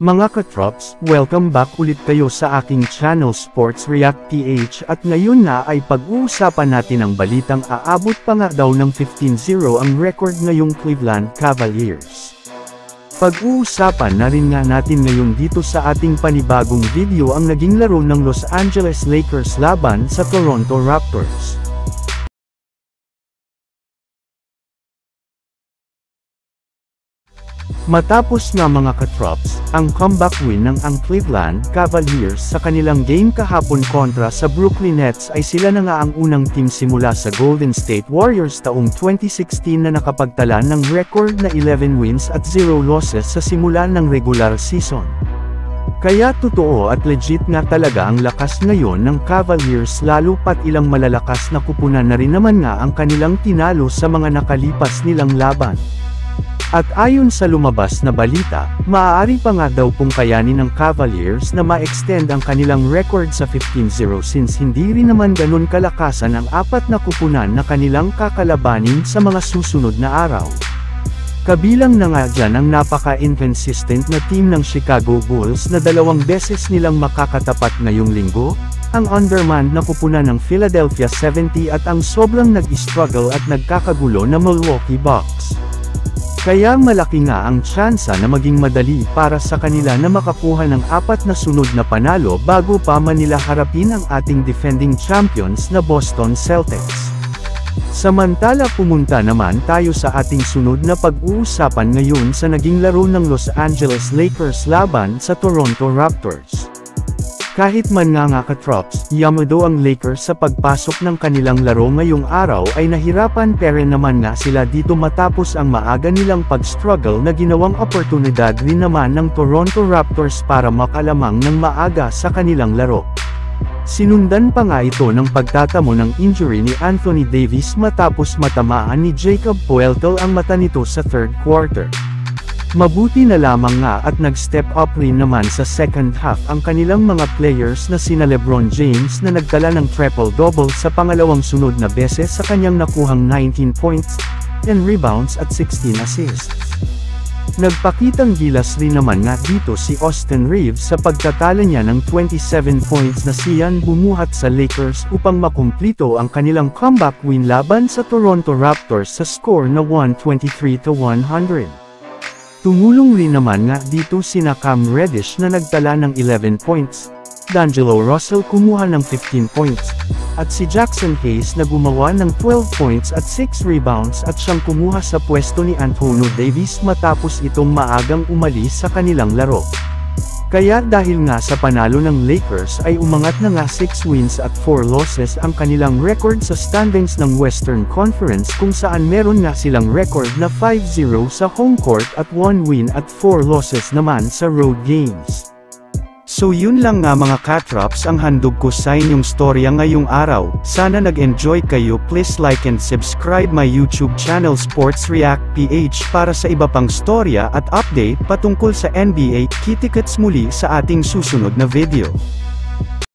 Mga katrops, welcome back ulit kayo sa aking channel Sports React PH at ngayon na ay pag-uusapan natin ang balitang aabot pa nga daw ng 15-0 ang record ngayong Cleveland Cavaliers. Pag-uusapan na rin nga natin ngayon dito sa ating panibagong video ang naging laro ng Los Angeles Lakers laban sa Toronto Raptors. Matapos nga mga katrops, ang comeback win ng ang Cleveland Cavaliers sa kanilang game kahapon kontra sa Brooklyn Nets ay sila na nga ang unang team simula sa Golden State Warriors taong 2016 na nakapagtala ng record na 11 wins at 0 losses sa simula ng regular season. Kaya totoo at legit nga talaga ang lakas ngayon ng Cavaliers lalo pat ilang malalakas na kupunan na rin naman nga ang kanilang tinalo sa mga nakalipas nilang laban. At ayon sa lumabas na balita, maaari pa nga daw pong kayanin ng Cavaliers na ma-extend ang kanilang record sa 15-0 since hindi rin naman ganun kalakasan ang apat na kupunan na kanilang kakalabanin sa mga susunod na araw. Kabilang na nga dyan ang napaka-inconsistent na team ng Chicago Bulls na 2 beses nilang makakatapat ngayong linggo, ang undermanned na kupunan ng Philadelphia 70 at ang sobrang nag-struggle at nagkakagulo na Milwaukee Bucks. Kaya malaki nga ang tsansa na maging madali para sa kanila na makakuha ng 4 na sunod na panalo bago pa man nila harapin ang ating defending champions na Boston Celtics. Samantala pumunta naman tayo sa ating sunod na pag-uusapan ngayon sa naging laro ng Los Angeles Lakers laban sa Toronto Raptors. Kahit man nga katrops, yamado ang Lakers sa pagpasok ng kanilang laro ngayong araw ay nahirapan pero naman nga sila dito matapos ang maaga nilang pag-struggle na ginawang oportunidad rin naman ng Toronto Raptors para makalamang ng maaga sa kanilang laro. Sinundan pa nga ito ng pagtatamo ng injury ni Anthony Davis matapos matamaan ni Jacob Poeltl ang mata nito sa third quarter. Mabuti na lamang nga at nag-step up rin naman sa second half ang kanilang mga players na sina LeBron James na nagtala ng triple-double sa pangalawang sunod na beses sa kanyang nakuhang 19 points, 10 rebounds at 16 assists. Nagpakitang gilas rin naman nga dito si Austin Reeves sa pagtatala niya ng 27 points na siyan bumuhat sa Lakers upang makumplito ang kanilang comeback win laban sa Toronto Raptors sa score na 123-100. Tumulong rin naman nga dito sina Cam Reddish na nagtala ng 11 points, D'Angelo Russell kumuha ng 15 points, at si Jackson Hayes na gumawa ng 12 points at 6 rebounds at siyang kumuha sa pwesto ni Anthony Davis matapos itong maagang umalis sa kanilang laro. Kaya dahil nga sa panalo ng Lakers ay umangat na nga 6 wins at 4 losses ang kanilang record sa standings ng Western Conference kung saan meron nga silang record na 5-0 sa home court at 1 win at 4 losses naman sa road games. So yun lang nga mga katrops ang handog ko sa inyong storya ngayong araw. Sana nag-enjoy kayo. Please like and subscribe my YouTube channel Sports React PH para sa iba pang storya at update patungkol sa NBA. Kita-kits muli sa ating susunod na video.